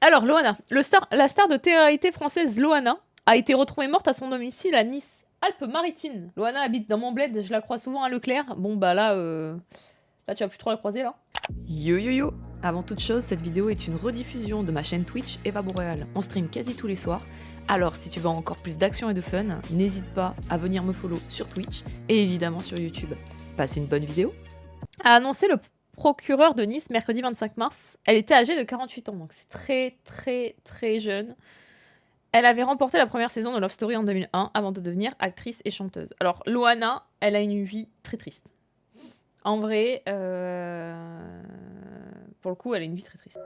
Alors, Loana. La star de télé-réalité française Loana a été retrouvée morte à son domicile à Nice, Alpes-Maritimes. Loana habite dans mon bled, je la crois souvent à Leclerc. Bon, bah là, là tu vas plus trop la croiser, là. Yo yo yo. Avant toute chose, cette vidéo est une rediffusion de ma chaîne Twitch Eva Boréal. On stream quasi tous les soirs. Alors, si tu veux encore plus d'action et de fun, n'hésite pas à venir me follow sur Twitch et évidemment sur YouTube. Passe une bonne vidéo. A annoncé le procureur de Nice mercredi 25 mars. Elle était âgée de 48 ans, donc c'est très très très jeune. Elle avait remporté la première saison de Love Story en 2001 avant de devenir actrice et chanteuse. Alors, Loana, elle a une vie très triste. En vrai, pour le coup, elle a une vie très triste.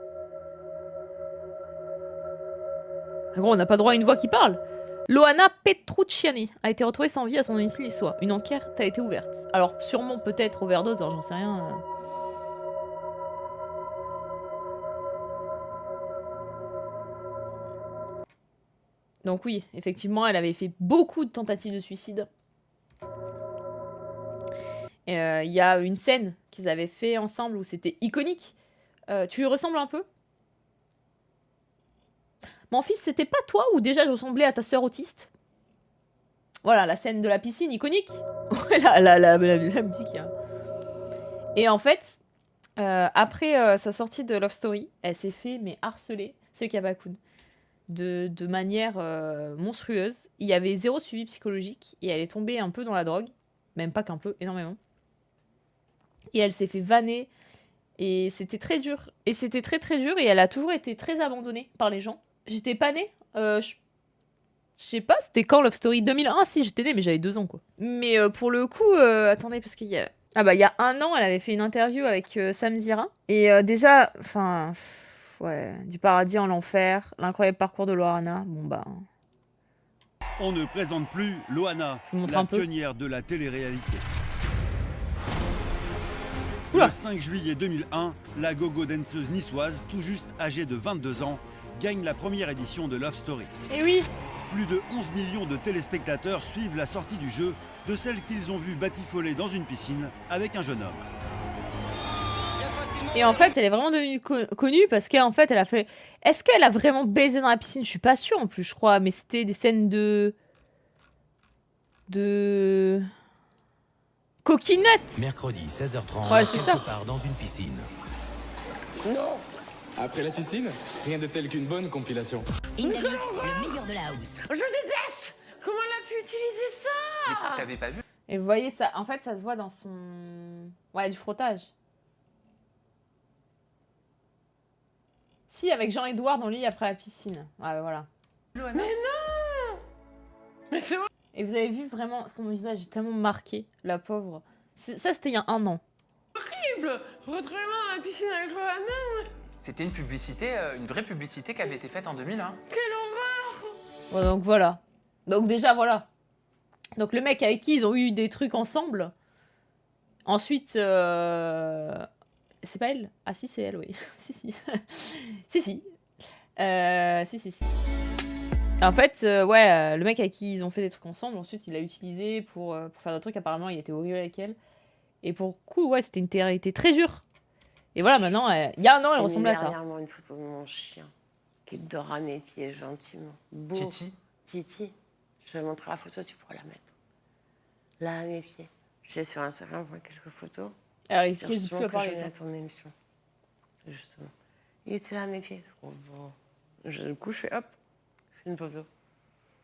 En gros, on n'a pas droit à une voix qui parle. Loana Petrucciani a été retrouvée sans vie à son domicile niçois. Une enquête a été ouverte. Alors, sûrement peut-être overdose, alors j'en sais rien. Donc oui, effectivement, elle avait fait beaucoup de tentatives de suicide. Il y a une scène qu'ils avaient fait ensemble où c'était iconique. Tu lui ressembles un peu? Mon fils, c'était pas toi ou déjà je ressemblais à ta sœur autiste? Voilà, la scène de la piscine iconique. la musique. Hein. Et en fait, après sa sortie de Love Story, elle s'est fait harceler, c'est le Kabakun, de manière monstrueuse. Il y avait zéro suivi psychologique et elle est tombée un peu dans la drogue, même pas qu'un peu, énormément. Et elle s'est fait vanner et c'était très dur. Et c'était très très dur et elle a toujours été très abandonnée par les gens. J'étais pas née, je sais pas, c'était quand Love Story 2001? Si, j'étais née, mais j'avais 2 ans, quoi. Mais pour le coup, attendez, parce qu'il y a... Ah bah, il y a 1 an, elle avait fait une interview avec Sam Zira. Et déjà, enfin... Ouais, du paradis en l'enfer, l'incroyable parcours de Loana, bon bah... On ne présente plus Loana, la pionnière de la télé-réalité. Oula. Le 5 juillet 2001, la gogo danseuse niçoise, tout juste âgée de 22 ans, gagne la première édition de Love Story. Et oui. Plus de 11 millions de téléspectateurs suivent la sortie du jeu de celle qu'ils ont vue batifoler dans une piscine avec un jeune homme. Et en fait, elle est vraiment devenue connue parce qu'en fait, elle a fait... Est-ce qu'elle a vraiment baisé dans la piscine? Je suis pas sûre en plus, je crois. Mais c'était des scènes de... Coquinette. Mercredi 16h30, ouais, c'est ça. Part dans une piscine. Non. Après la piscine, rien de tel qu'une bonne compilation. Indalux, le meilleur de la house. Je déteste. Comment elle a pu utiliser ça? Mais t'avais pas vu? Et vous voyez, ça, en fait, ça se voit dans son... Ouais, du frottage. Si, avec Jean-Édouard dans le lit après la piscine. Ouais, voilà. Mais non. Mais c'est vrai. Et vous avez vu vraiment, son visage est tellement marqué, la pauvre. Ça, c'était il y a 1 an. Horrible. Retrouver-moi dans la piscine avec toi. Non. C'était une publicité, une vraie publicité qui avait été faite en 2001. Quelle horreur. Ouais, donc voilà. Donc déjà, voilà. Donc le mec avec qui ils ont eu des trucs ensemble. Ensuite, c'est pas elle? Ah si, c'est elle, oui. si, si. si, si. Si. En fait, ouais, le mec avec qui ils ont fait des trucs ensemble, ensuite il l'a utilisé pour faire d'autres trucs. Apparemment, il était horrible avec elle. Et pour le coup, ouais, c'était une réalité très dure. Et voilà, maintenant, il y a 1 an, elle ressemblait à ça. Dernièrement, une photo de mon chien qui dort à mes pieds gentiment. Beau. Titi. Titi. Je vais montrer la photo, tu pourras la mettre. Là, à mes pieds. J'ai sur Instagram quelques photos. Alors, il n'hésite plus à parler. à ton émission. Justement. Il était là à mes pieds. Trop beau. Du coup, je fais hop, je fais une photo.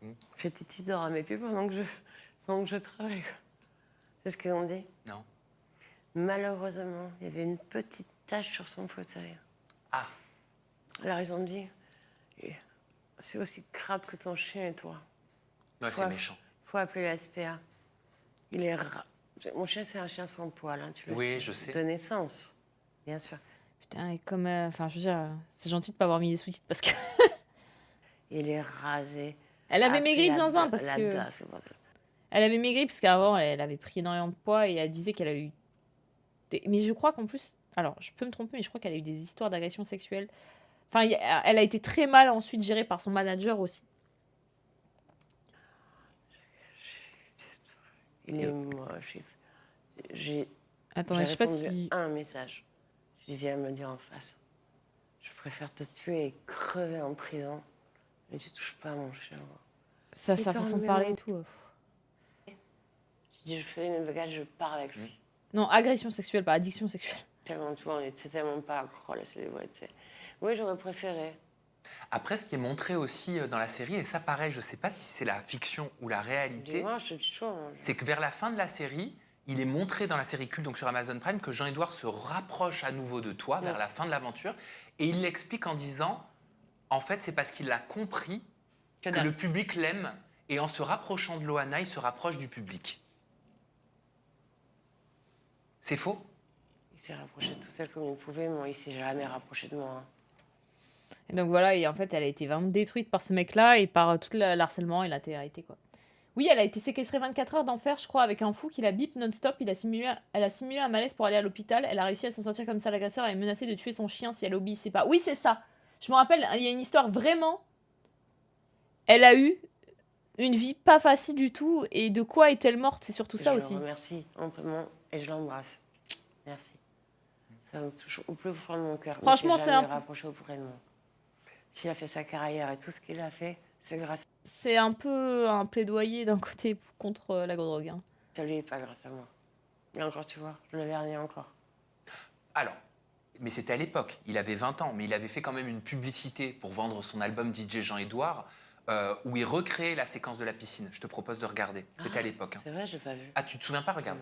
Je fais Titi dort à mes pieds pendant que je travaille. C'est ce qu'ils ont dit? Non. Malheureusement, il y avait une petite tache sur son fauteuil. Ah. Alors ils ont dit, c'est aussi crade que ton chien et toi. Ouais, c'est méchant. Faut appeler la SPA. Il est Mon chien, c'est un chien sans poil, hein, tu le sais. Oui, je sais. De naissance, bien sûr. Putain, et comme... Enfin, je veux dire, c'est gentil de pas avoir mis les sous-titres parce que... Il est rasé. Elle avait maigri de zinzin parce que... DAS, Elle avait maigri parce qu'avant, elle avait pris énormément de poids et elle disait qu'elle a eu... Mais je crois qu'en plus... Alors, je peux me tromper, mais je crois qu'elle a eu des histoires d'agression sexuelle. Enfin, elle a été très mal ensuite gérée par son manager aussi. Il est moche. Attendez, je sais pas si... un message. Je viens me le dire en face. Je préfère te tuer et crever en prison. Mais tu touches pas à mon chien. Sa Il sort façon de de parler maison. et tout. Je dis, je fais une bagage, je pars avec lui. Non, agression sexuelle, pas addiction sexuelle. Tellement, tu vois, on était tellement pas accro à la célébrité. Oui, j'aurais préféré. Après, ce qui est montré aussi dans la série, et ça pareil, je sais pas si c'est la fiction ou la réalité, Dis-moi, je te dis chaud. Moi. c'est que vers la fin de la série, il est montré dans la série culte, donc sur Amazon Prime, que Jean-Édouard se rapproche à nouveau de toi vers la fin de l'aventure, et il l'explique en disant, en fait, c'est parce qu'il a compris que le public l'aime, et en se rapprochant de Loana, il se rapproche du public. C'est faux? Il s'est rapproché tout seul comme il pouvait, moi, il s'est jamais rapproché de moi. Hein. Et donc voilà, et en fait, elle a été vraiment détruite par ce mec-là et par tout l'harcèlement et la télé-réalité, quoi. Oui, elle a été séquestrée 24 heures d'enfer, je crois, avec un fou qui la bip non-stop. Elle a simulé un malaise pour aller à l'hôpital. Elle a réussi à s'en sortir comme ça. L'agresseur est menacé de tuer son chien si elle obéissait pas. Oui, c'est ça. Je me rappelle, il y a une histoire vraiment. Elle a eu une vie pas facile du tout. Et de quoi est-elle morte? C'est surtout ça aussi. Je le remercie amplement et je l'embrasse. Merci. Ça me touche au plus fond de mon cœur. Franchement, c'est un peu rapproché auprès de moi. S'il a fait sa carrière et tout ce qu'il a fait, c'est grâce C'est un peu un plaidoyer d'un côté contre la drogue. Hein. à lui et pas grâce à moi. Et encore, tu vois, je le vernis encore. Alors, mais c'était à l'époque, il avait 20 ans, mais il avait fait quand même une publicité pour vendre son album DJ Jean-Édouard, où il recréait la séquence de la piscine. Je te propose de regarder. C'était à l'époque. Hein. C'est vrai, je l'ai pas vu. Ah, tu te souviens pas? Regarde.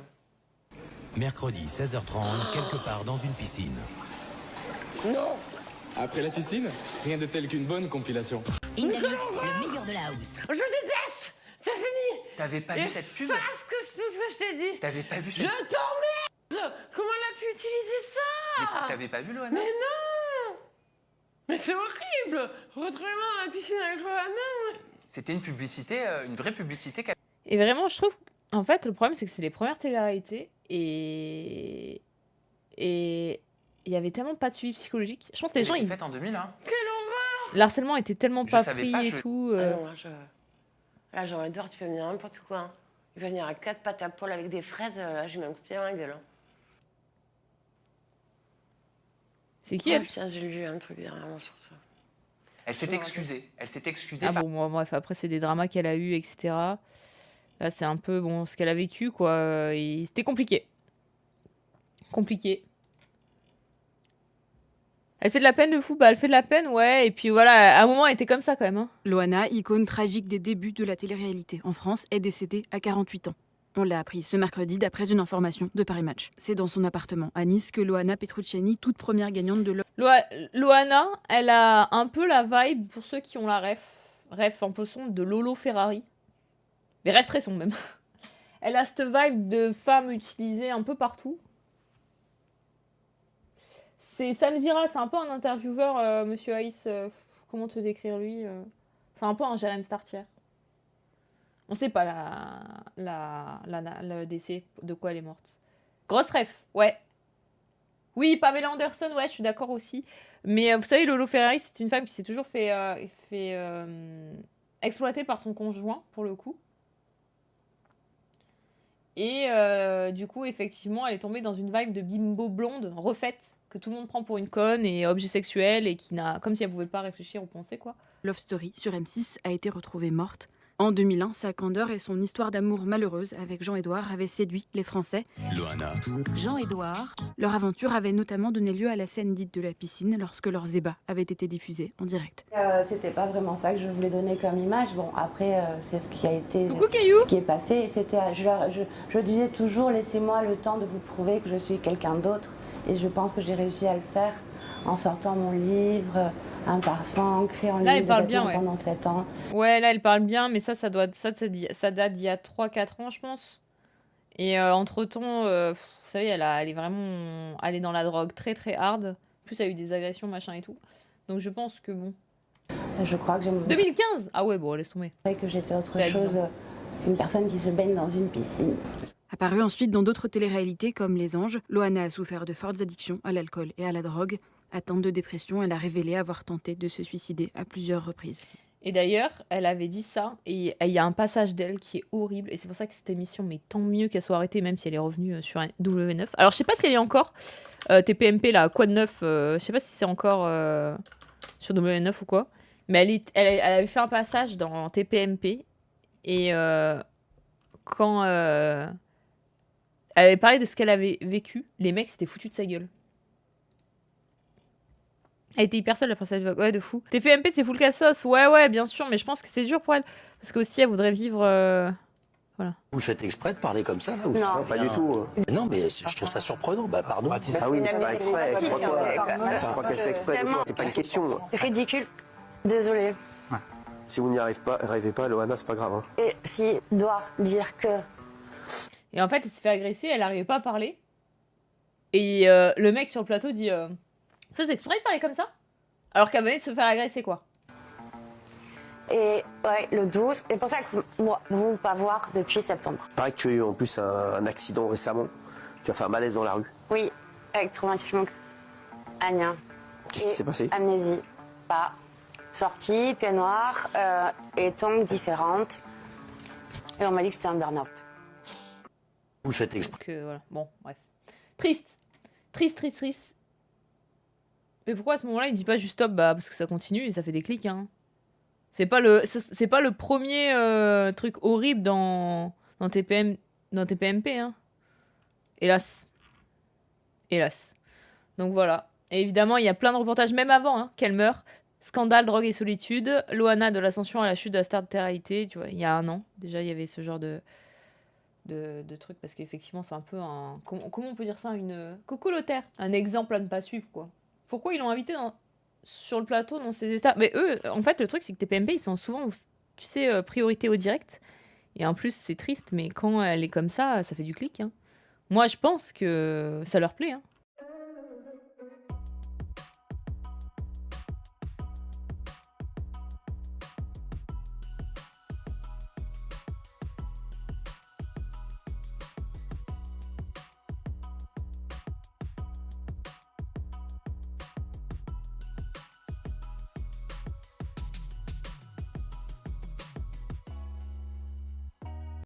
Mercredi 16h30, quelque part dans une piscine. Non. Après la piscine, rien de tel qu'une bonne compilation. Indamix, le meilleur de la house. Je déteste. C'est fini. T'avais pas vu cette pub? Efface tout ce que je t'ai dit. T'avais pas vu Je cette t'emmerde. Comment elle a pu utiliser ça? Mais t'avais pas vu, Loana? Mais non. Mais c'est horrible. Retrouvez-moi dans la piscine avec Loana. C'était une publicité, une vraie publicité. Et vraiment, je trouve. En fait, le problème, c'est que c'est les premières télé-réalités. Et il y avait tellement pas de suivi psychologique. Je pense que les gens, Ils fait en 2000, hein. l'harcèlement était tellement Je pas savais pris pas, et je- tout. Ah non, là, Jean-Édouard, tu peux venir n'importe quoi. Hein. Il peut venir à 4 pattes à poil avec des fraises. Là, j'ai mis un coup de pied dans la gueule. Hein. C'est qui elle? Tiens, j'ai lu un truc dernièrement sur ça. Elle s'est Je me excusée. Elle s'est excusée. Ah bon, moi, bref, après, c'est des dramas qu'elle a eu, etc. Là, c'est un peu bon ce qu'elle a vécu, quoi. Et c'était compliqué. Compliqué. Elle fait de la peine de fou, bah elle fait de la peine, ouais. Et puis voilà, à un moment, elle était comme ça quand même. Hein. Loana, icône tragique des débuts de la télé-réalité en France, est décédée à 48 ans. On l'a appris ce mercredi d'après une information de Paris Match. C'est dans son appartement à Nice que Loana Petrucciani, toute première gagnante de Loana, elle a un peu la vibe, pour ceux qui ont la ref un peu sombre, de Lolo Ferrari. Mais rêve très sombre même. Elle a cette vibe de femme utilisée un peu partout. C'est Sam Zira, c'est un peu un intervieweur, Monsieur Ice. Comment te décrire lui C'est un peu un Jérém Startier. On sait pas le décès, de quoi elle est morte. Grosse ref, ouais. Oui, Pamela Anderson, ouais, je suis d'accord aussi. Mais vous savez, Lolo Ferrari, c'est une femme qui s'est toujours fait exploiter par son conjoint, pour le coup. Et du coup, effectivement, elle est tombée dans une vibe de bimbo blonde, refaite, que tout le monde prend pour une conne et objet sexuel, et qui n'a, comme si elle pouvait pas réfléchir ou penser, quoi. Love Story sur M6 a été retrouvée morte. En 2001, sa candeur et son histoire d'amour malheureuse avec Jean-Édouard avaient séduit les Français. Loana. Jean-Édouard, Leur aventure avait notamment donné lieu à la scène dite de la piscine lorsque leurs ébats avaient été diffusés en direct. C'était pas vraiment ça que je voulais donner comme image. Bon, après, c'est ce qui a été, Coucou Caillou. ce qui est passé. C'était, je disais toujours, laissez-moi le temps de vous prouver que je suis quelqu'un d'autre. Et je pense que j'ai réussi à le faire en sortant mon livre, Un parfum, en créant Là, le elle livre parle bien, ouais. pendant 7 ans. Ouais, là, elle parle bien, mais ça date d'il y a 3-4 ans, je pense. Et entre-temps, vous savez, elle est vraiment... Elle est dans la drogue très, très hard. En plus, elle a eu des agressions, machin et tout. Donc, je pense que bon... Je crois que j'ai montré 2015 Ah ouais, bon, laisse tomber. que j'étais autre T'as 10 chose, une personne qui se baigne dans une piscine. Apparue ensuite dans d'autres téléréalités comme Les Anges, Loana a souffert de fortes addictions à l'alcool et à la drogue. Atteinte de dépression, elle a révélé avoir tenté de se suicider à plusieurs reprises. Et d'ailleurs, elle avait dit ça, et il y a un passage d'elle qui est horrible, et c'est pour ça que cette émission, mais tant mieux qu'elle soit arrêtée, même si elle est revenue sur W9. Alors, je sais pas si elle est encore TPMP, là, quoi de neuf, je sais pas si c'est encore sur W9 ou quoi, mais elle avait fait un passage dans TPMP, et quand elle avait parlé de ce qu'elle avait vécu, les mecs s'étaient foutus de sa gueule. Elle était hyper seule, la princesse. Ouais, de fou. TPMP, c'est full cassos. Ouais, bien sûr, mais je pense que c'est dur pour elle. Parce qu'aussi, elle voudrait vivre. Voilà. Vous faites exprès de parler comme ça, là ou Non, pas du tout. Non, mais je trouve ça surprenant. Bah, pardon. Ah oui, mais c'est pas exprès. Je crois qu'elle fait exprès. C'est pas une question. Ridicule. Désolée. Si vous n'y arrivez pas, Loana, c'est pas grave. Hein. Et s'il doit dire que... Et en fait, elle s'est fait agresser, elle n'arrivait pas à parler. Et le mec sur le plateau dit faites exprès de parler comme ça? Alors qu'elle venait de se faire agresser, quoi. Et ouais, le 12. Et pour ça que moi, vous pas voir depuis septembre. Pareil que tu as eu en plus un accident récemment. Tu as fait un malaise dans la rue. Oui, avec traumatisme crânien. Qu'est-ce qui s'est passé? Amnésie. Pas. Sortie, pied noir, et tongs différentes. Et on m'a dit que c'était un burn-out. Vous faites exprès. Donc, voilà. Bon, bref. Triste. Triste. Mais pourquoi à ce moment-là, il dit pas juste stop? Bah, parce que ça continue et ça fait des clics, hein. C'est pas le premier truc horrible dans TPMP, hein. Hélas. Donc voilà. Et évidemment, il y a plein de reportages, même avant, hein, qu'elle meurt. Scandale, drogue et solitude. Loana de l'ascension à la chute de la star de télé-réalité. Tu vois, il y a un an, déjà, il y avait ce genre de truc. Parce qu'effectivement, c'est un peu un... Comment on peut dire ça? Une... Coucou Lothaire. Un exemple à ne pas suivre, quoi. Pourquoi ils l'ont invité sur le plateau dans ces états? Mais eux, en fait, le truc, c'est que TPMP, ils sont souvent, tu sais, priorité au direct. Et en plus, c'est triste, mais quand elle est comme ça fait du clic, hein. Moi, je pense que ça leur plaît, hein.